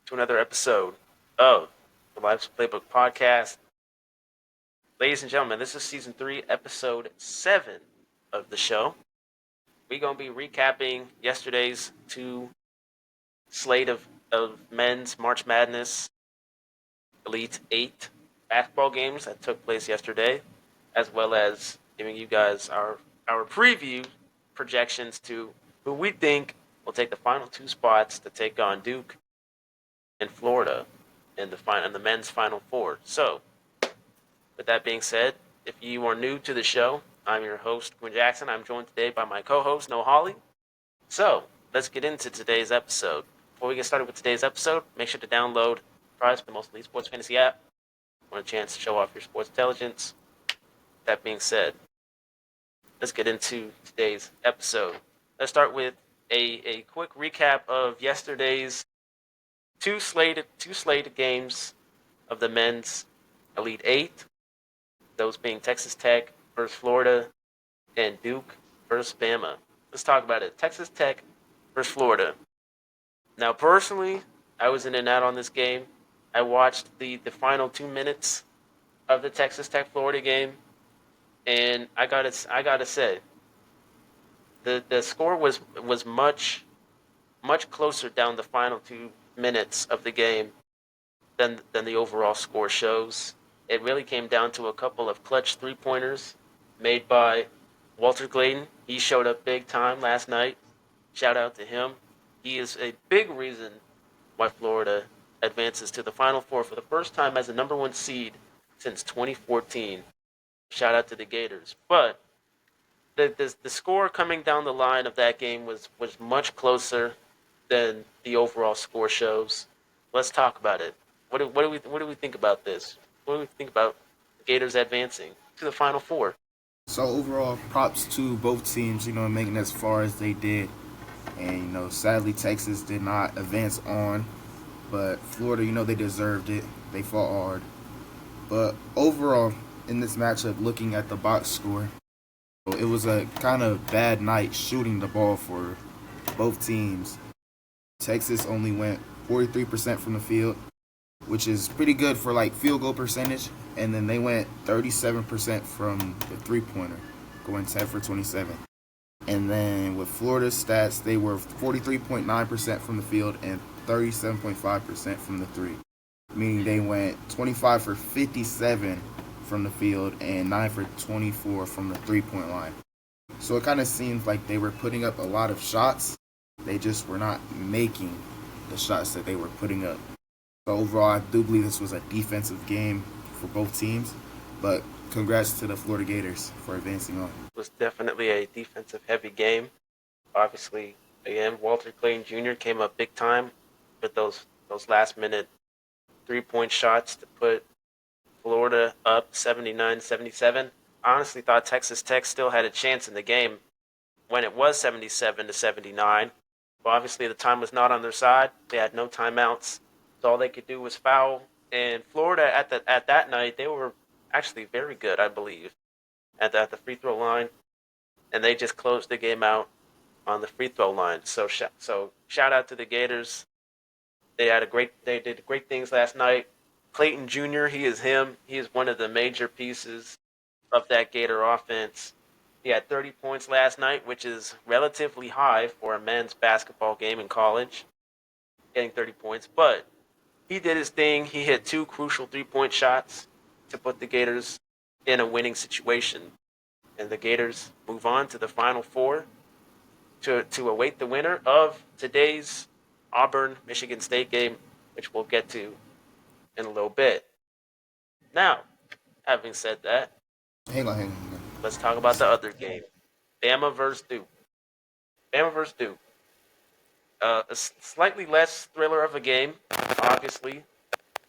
to another episode of the Life's Playbook podcast. Ladies and gentlemen, this is season 3, episode 7 of the show. We're going to be recapping yesterday's slate of men's March Madness Elite 8 basketball games that took place yesterday, as well as giving you guys our preview projections to who we think will take the final 2 spots to take on Duke and Florida in the men's Final Four. So, with that being said, if you are new to the show, I'm your host, Quinn Jackson. I'm joined today by my co-host, Noah Hawley. So, let's get into today's episode. Before we get started with today's episode, make sure to download Prize, the most elite sports fantasy app. Want a chance to show off your sports intelligence? That being said, let's get into today's episode. Let's start with a quick recap of yesterday's two slated games of the men's Elite 8, those being Texas Tech versus Florida and Duke versus Bama. Let's talk about it. Texas Tech versus Florida. Now, personally, I was in and out on this game. I watched the final 2 minutes of the Texas Tech Florida game, and I gotta say, the score was much closer down the final 2 minutes of the game than the overall score shows. It really came down to a couple of clutch 3-pointers made by Walter Clayton. He showed up big time last night. Shout out to him. He is a big reason why Florida advances to the Final Four for the first time as the number 1 seed since 2014. Shout out to the Gators. But the score coming down the line of that game was much closer than the overall score shows. Let's talk about it. What do we think about this? What do we think about the Gators advancing to the Final Four? So overall, props to both teams, making as far as they did. And, sadly, Texas did not advance on. But Florida, they deserved it. They fought hard. But overall, in this matchup, looking at the box score, it was a kind of bad night shooting the ball for both teams. Texas only went 43% from the field, which is pretty good for field goal percentage. And then they went 37% from the three-pointer, going 10 for 27. And then with Florida's stats, they were 43.9% from the field and 37.5% from the three, meaning they went 25 for 57 from the field and 9 for 24 from the three-point line. So it kind of seems like they were putting up a lot of shots. They just were not making the shots that they were putting up. So overall, I do believe this was a defensive game for both teams, but congrats to the Florida Gators for advancing on. It was definitely a defensive-heavy game. Obviously, again, Walter Clayton Jr. came up big time with those last-minute 3-point shots to put Florida up 79-77. I honestly thought Texas Tech still had a chance in the game when it was 77-79. But obviously, the time was not on their side. They had no timeouts. So all they could do was foul. And Florida at that night, they were actually very good, I believe, at the free throw line, and they just closed the game out on the free throw line. So shout out to the Gators. They did great things last night. Clayton Jr., he is one of the major pieces of that Gator offense. He had 30 points last night, which is relatively high for a men's basketball game in college, getting 30 points. But he did his thing. He hit 2 crucial 3-point shots to put the Gators in a winning situation. And the Gators move on to the Final Four to await the winner of today's Auburn-Michigan State game, which we'll get to in a little bit. Now, having said that, Hang on. let's talk about the other game. Bama versus Duke. A slightly less thriller of a game, obviously.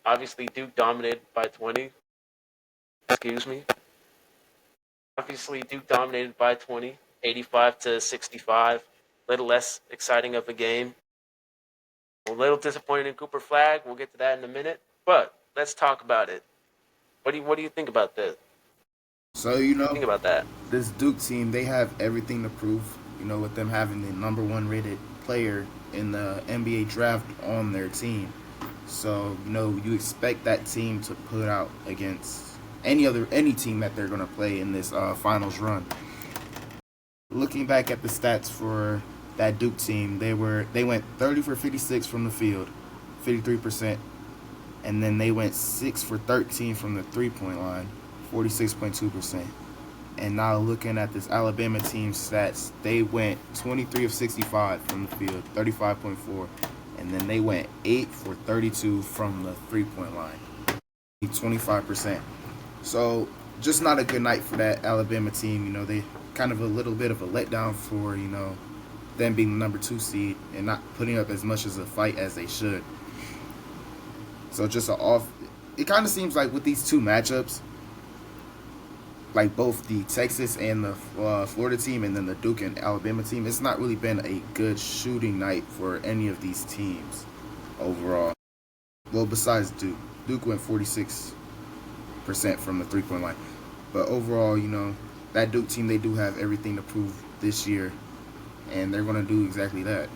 Obviously, Duke dominated by 20. Obviously, Duke dominated by 20, 85-65. A little less exciting of a game. A little disappointed in Cooper Flagg. We'll get to that in a minute. But let's talk about it. What do you think about this? So, Think about that. This Duke team, they have everything to prove, with them having the number 1 rated player in the NBA draft on their team. So you expect that team to put out against any team that they're going to play in this finals run. Looking back at the stats for that Duke team, they went 30 for 56 from the field, 53%, and then they went 6 for 13 from the 3-point line, 46.2%. And now looking at this Alabama team stats, they went 23 of 65 from the field, 35.4, and then they went 8 for 32 from the 3-point line, 25%. So just not a good night for that Alabama team. They kind of a little bit of a letdown for them being the number 2 seed and not putting up as much as a fight as they should. So just a off. It kind of seems like with these two matchups, like both the Texas and the Florida team, and then the Duke and Alabama team, it's not really been a good shooting night for any of these teams overall. Well, besides Duke, Duke went 46% from the 3-point line, but overall, that Duke team, they do have everything to prove this year, and they're going to do exactly that.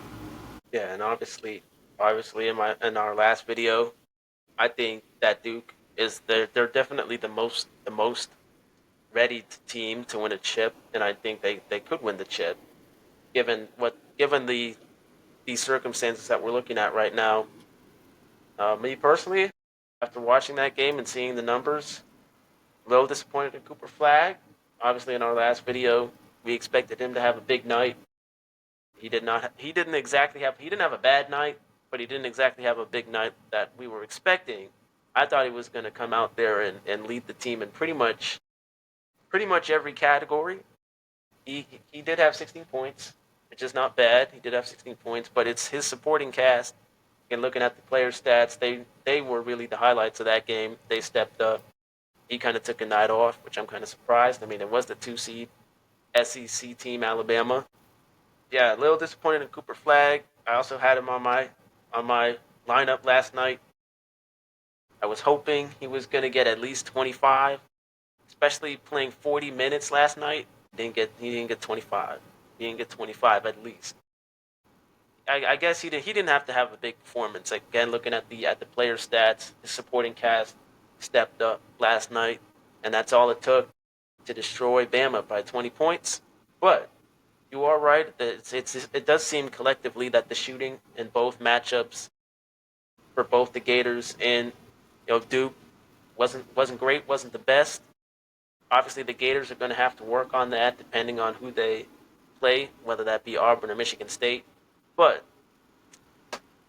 Yeah, and obviously, in our last video, I think that Duke is they're definitely the most ready team to win a chip, and I think they could win the chip given the circumstances that we're looking at right now. Me personally, after watching that game and seeing the numbers, a little disappointed in Cooper Flag. Obviously, in our last video, we expected him to have a big night. He did not. He didn't exactly have. He didn't have a bad night, but he didn't exactly have a big night that we were expecting. I thought he was going to come out there and lead the team in pretty much every category. He did have 16 points, which is not bad. He did have 16 points, but it's his supporting cast. And looking at the player stats, they were really the highlights of that game. They stepped up. He kind of took a night off, which I'm kind of surprised. I mean, it was the 2 seed SEC team, Alabama. Yeah, a little disappointed in Cooper Flag. I also had him on my lineup last night. I was hoping he was going to get at least 25, especially playing 40 minutes last night. He didn't get 25. He didn't get 25 at least. I guess he didn't have to have a big performance. Like, again, looking at the player stats, his supporting cast stepped up last night, and that's all it took to destroy Bama by 20 points. But you are right. It does seem collectively that the shooting in both matchups for both the Gators and Duke wasn't great, wasn't the best. Obviously, the Gators are going to have to work on that depending on who they play, whether that be Auburn or Michigan State. But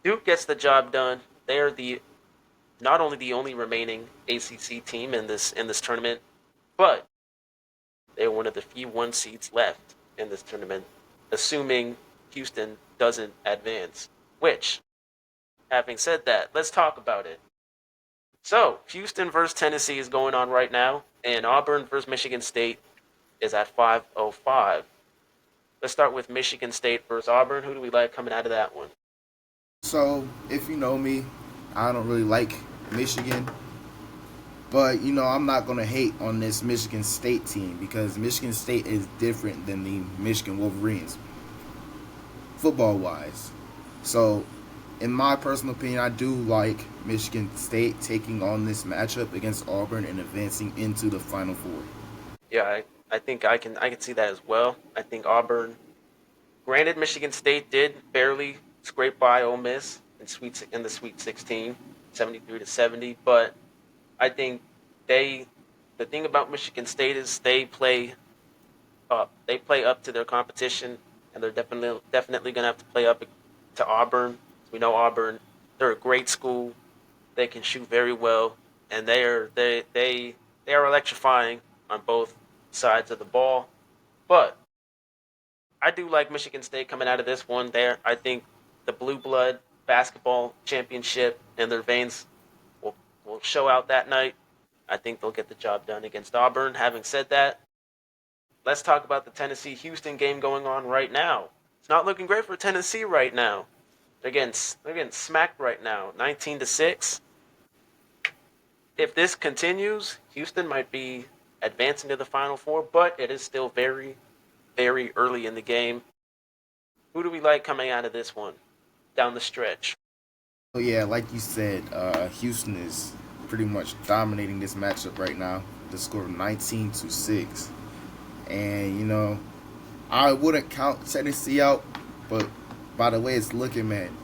Duke gets the job done. They are not only the only remaining ACC team in this tournament, but they're one of the few 1 seeds left in this tournament, assuming Houston doesn't advance. Which, having said that, let's talk about it. So, Houston versus Tennessee is going on right now, and Auburn versus Michigan State is at 5:05. Let's start with Michigan State versus Auburn. Who do we like coming out of that one? So if you know me, I don't really like Michigan. But I'm not gonna hate on this Michigan State team because Michigan State is different than the Michigan Wolverines, football wise. So, in my personal opinion, I do like Michigan State taking on this matchup against Auburn and advancing into the Final Four. Yeah, I think I can see that as well. I think Auburn. Granted, Michigan State did barely scrape by Ole Miss in the Sweet 16, 73-70, but I think they the thing about Michigan State is they play up. They play up to their competition, and they're definitely going to have to play up to Auburn. We know Auburn; they're a great school. They can shoot very well, and they are electrifying on both sides of the ball. But I do like Michigan State coming out of this one. There, I think the blue blood basketball championship in their veins will show out that night. I think they'll get the job done against Auburn. Having said that, let's talk about the Tennessee Houston game going on right now. It's not looking great for Tennessee right now. They're getting smacked right now, 19-6. If this continues, Houston might be advancing to the Final Four, but it is still very, very early in the game. Who do we like coming out of this one down the stretch? So yeah, like you said, Houston is pretty much dominating this matchup right now. The score of 19-6, and I wouldn't count Tennessee out, but by the way it's looking, man,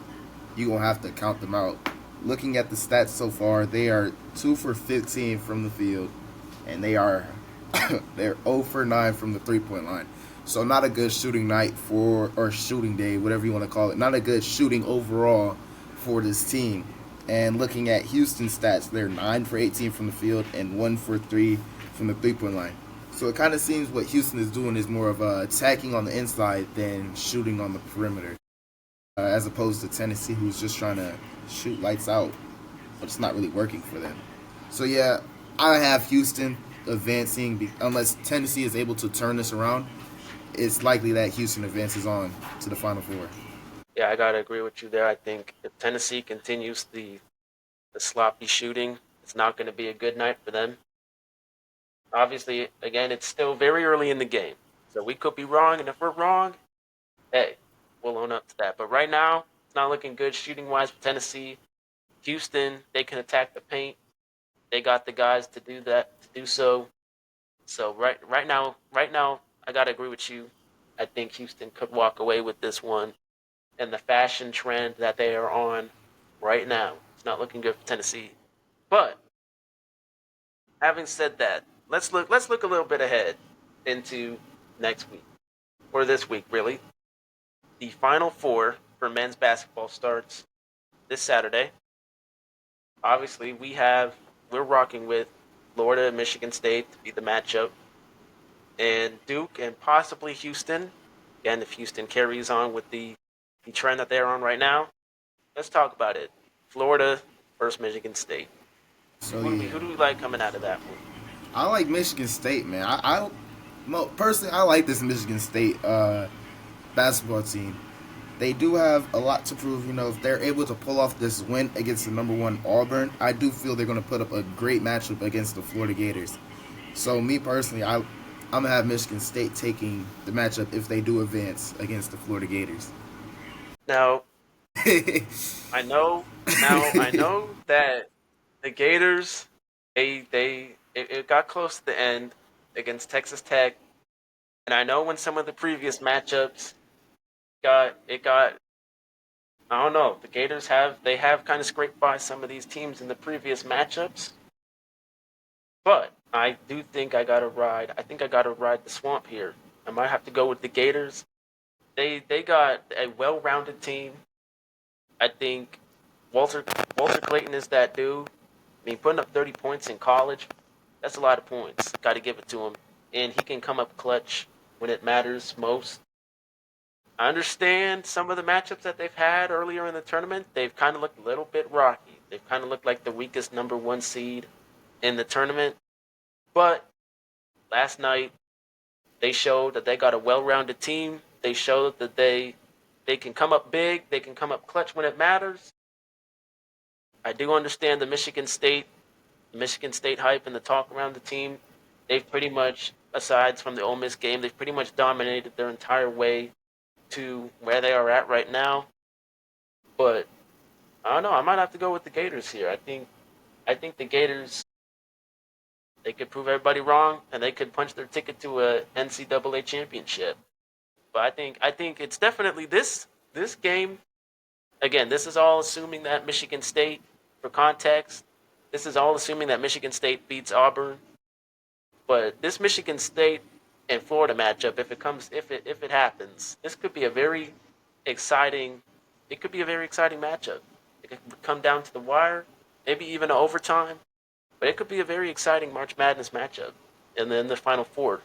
you gonna have to count them out. Looking at the stats so far, they are 2 for 15 from the field, and they're 0 for 9 from the 3 point line. So not a good shooting night for or shooting day, whatever you want to call it. Not a good shooting overall for this team. And looking at Houston stats, they're 9 for 18 from the field and 1 for 3 from the 3 point line. So it kind of seems what Houston is doing is more of attacking on the inside than shooting on the perimeter, as opposed to Tennessee, who's just trying to shoot lights out, but it's not really working for them. So yeah, I have Houston advancing unless Tennessee is able to turn this around. It's likely that Houston advances on to the Final Four. Yeah, I gotta agree with you there. I think if Tennessee continues the sloppy shooting, it's not going to be a good night for them. Obviously, again, it's still very early in the game, so we could be wrong, and if we're wrong, hey, we'll own up to that. But right now, it's not looking good shooting wise for Tennessee. Houston, they can attack the paint. They got the guys to do that, to do so. So right now, I gotta agree with you. I think Houston could walk away with this one, and the fashion trend that they are on right now, it's not looking good for Tennessee. But having said that, let's look a little bit ahead into next week or this week really. The Final Four for men's basketball starts this Saturday. Obviously, we're rocking with Florida and Michigan State to be the matchup, and Duke and possibly Houston. Again, if Houston carries on with the trend that they're on right now, let's talk about it. Florida versus Michigan State. So Who yeah, do we like coming out of that one? I like Michigan State, man. Personally, I like this Michigan State basketball team. They do have a lot to prove. If they're able to pull off this win against the number one Auburn, I do feel they're going to put up a great matchup against the Florida Gators. So me personally, I'm gonna have Michigan State taking the matchup if they do advance against the Florida Gators. Now, I know that the Gators, it got close to the end against Texas Tech, and I know when some of the previous matchups got I don't know, the Gators have kind of scraped by some of these teams in the previous matchups, but I do think I think I gotta ride the swamp here. I might have to go with the Gators. They got a well-rounded team. I think Walter Walter Clayton is that dude. I mean, putting up 30 points in college, that's a lot of points. Got to give it to him. And he can come up clutch when it matters most. I understand some of the matchups that they've had earlier in the tournament. They've kind of looked a little bit rocky. They've kind of looked like the weakest number one seed in the tournament. But last night, they showed that they got a well rounded team. They showed that they can come up big, they can come up clutch when it matters. I do understand the Michigan State hype and the talk around the team. They've pretty much, aside from the Ole Miss game, they've pretty much dominated their entire way to where they are at right now. But I don't know. I might have to go with the Gators here. I think the Gators, they could prove everybody wrong and they could punch their ticket to a NCAA championship. But I think it's definitely this game. Again, this is all assuming that Michigan State, for context, this is all assuming that Michigan State beats Auburn. But this Michigan State and Florida matchup, if it happens, this could be a very exciting. It could be a very exciting matchup. It could come down to the wire, maybe even an overtime. But it could be a very exciting March Madness matchup, and then the Final Four.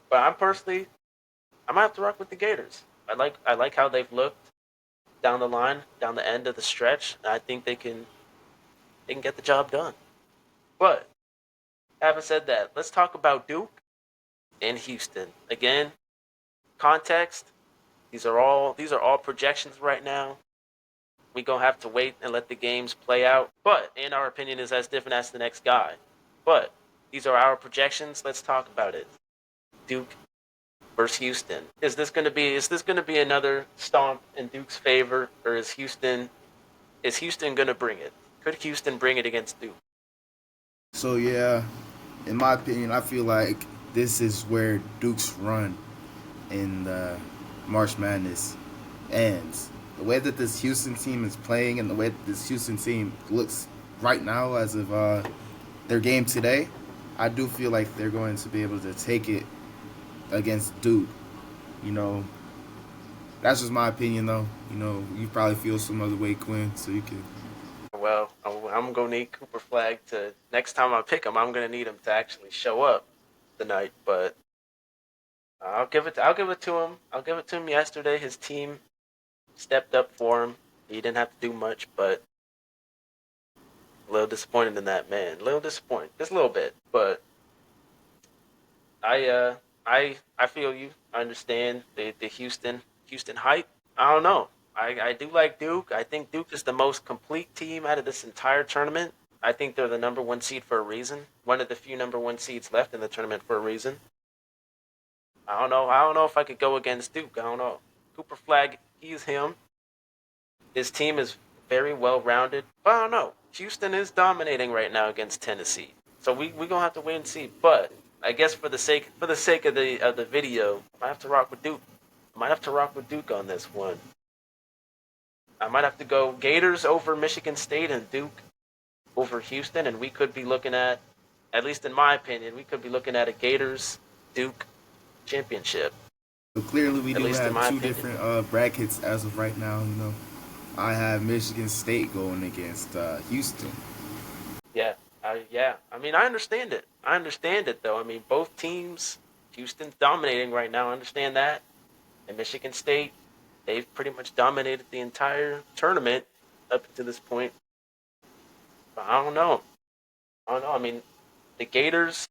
But I might have to rock with the Gators. I like how they've looked down the line, down the end of the stretch. I think they can get the job done. But having said that, let's talk about Duke and Houston. Again, context. These are all projections right now. We gonna have to wait and let the games play out. But in our opinion is as different as the next guy. But these are our projections. Let's talk about it. Duke versus Houston. Is this gonna be another stomp in Duke's favor, or is Houston Is Houston gonna bring it? Could Houston bring it against Duke? So yeah, in my opinion, I feel like this is where Duke's run in the March Madness ends. The way that this Houston team is playing and the way that this Houston team looks right now as of their game today, I do feel like they're going to be able to take it against Duke. You know, that's just my opinion, though. You know, you probably feel some other way, Quinn, so you can. Well, I'm gonna need Cooper Flag to next time I pick him. I'm gonna need him to actually show up tonight. But I'll give it to him. I'll give it to him yesterday. His team stepped up for him. He didn't have to do much, but a little disappointed in that man. A little disappointed, just a little bit. But I uh I feel you. I understand the Houston hype. I don't know. I do like Duke. I think Duke is the most complete team out of this entire tournament. I think they're the number one seed for a reason. One of the few number one seeds left in the tournament for a reason. I don't know. I don't know if I could go against Duke. I don't know. Cooper Flag, he's him. His team is very well rounded. But I don't know. Houston is dominating right now against Tennessee. So we gonna have to wait and see. But I guess for the sake of the video, I might have to rock with Duke. I might have to rock with Duke on this one. I might have to go Gators over Michigan State and Duke over Houston, and we could be looking at least in my opinion, we could be looking at a Gators Duke championship. So clearly, we At do least in have my two opinion. different brackets as of right now. You know, I have Michigan State going against Houston. Yeah, yeah. I mean, I understand it. I understand it though. I mean, both teams, Houston's dominating right now. I understand that, and Michigan State, they've pretty much dominated the entire tournament up to this point. But I don't know. I don't know. I mean, the Gators,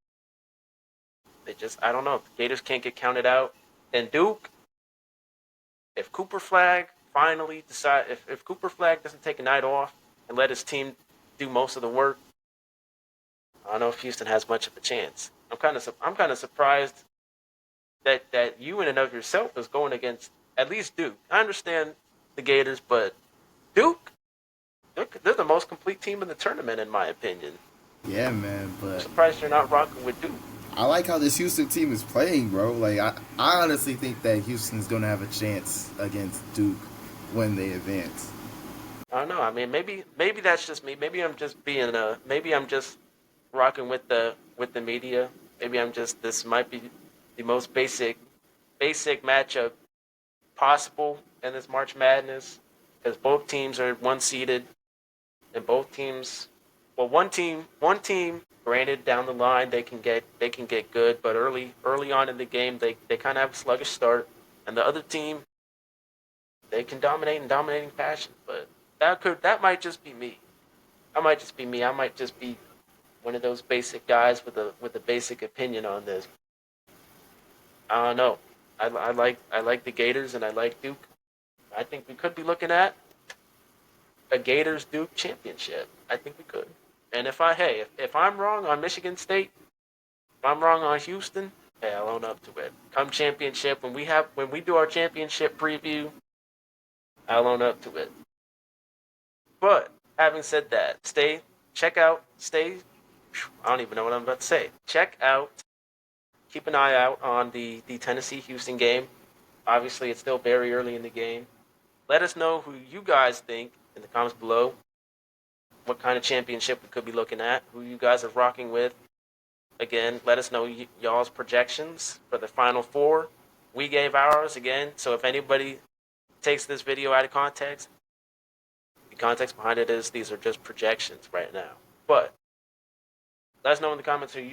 they just I don't know. The Gators can't get counted out. And Duke, if Cooper Flag finally decide if Cooper Flag doesn't take a night off and let his team do most of the work, I don't know if Houston has much of a chance. I'm kind of surprised that you in and of yourself is going against at least Duke. I understand the Gators, but Duke, they're the most complete team in the tournament in my opinion. Yeah, man, I'm but surprised you're not rocking with Duke. I like how this Houston team is playing, bro. Like, I honestly think that Houston's going to have a chance against Duke when they advance. I don't know. I mean, maybe that's just me. Maybe I'm just rocking with the media. Maybe I'm just this might be the most basic matchup possible in this March Madness because both teams are one seeded and both teams well one team granted down the line they can get good but early on in the game they kind of have a sluggish start and the other team they can dominate in dominating fashion but that might just be me. I might just be one of those basic guys with a basic opinion on this. I don't know. I like the Gators and I like Duke. I think we could be looking at a Gators Duke championship. I think we could. And if I'm wrong on Michigan State, if I'm wrong on Houston, hey, I'll own up to it. Come championship when we do our championship preview, I'll own up to it. But having said that, stay. I don't even know what I'm about to say. Check out keep an eye out on the Tennessee Houston game. Obviously, it's still very early in the game. Let us know who you guys think in the comments below. What kind of championship we could be looking at. Who you guys are rocking with. Again, let us know y'all's projections for the Final Four. We gave ours again. So if anybody takes this video out of context, the context behind it is these are just projections right now. But let us know in the comments what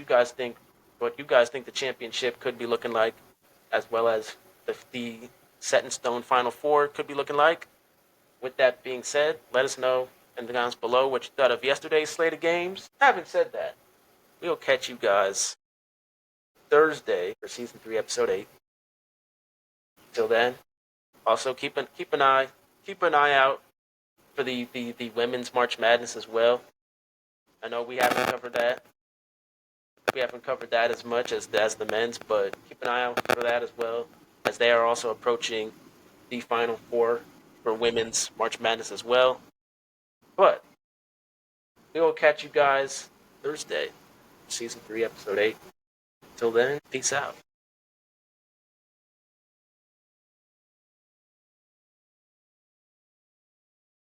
you guys think the championship could be looking like, as well as the set in stone Final Four could be looking like. With that being said, let us know in the comments below what you thought of yesterday's slate of games. Having said that, we'll catch you guys Thursday for season 3, episode 8. Till then, also keep an eye out for the women's March Madness as well. I know we haven't covered that. We haven't covered that as much as the men's, but keep an eye out for that as well, as they are also approaching the Final Four for women's March Madness as well. We will catch you guys Thursday, season 3, episode 8. Till then, peace out.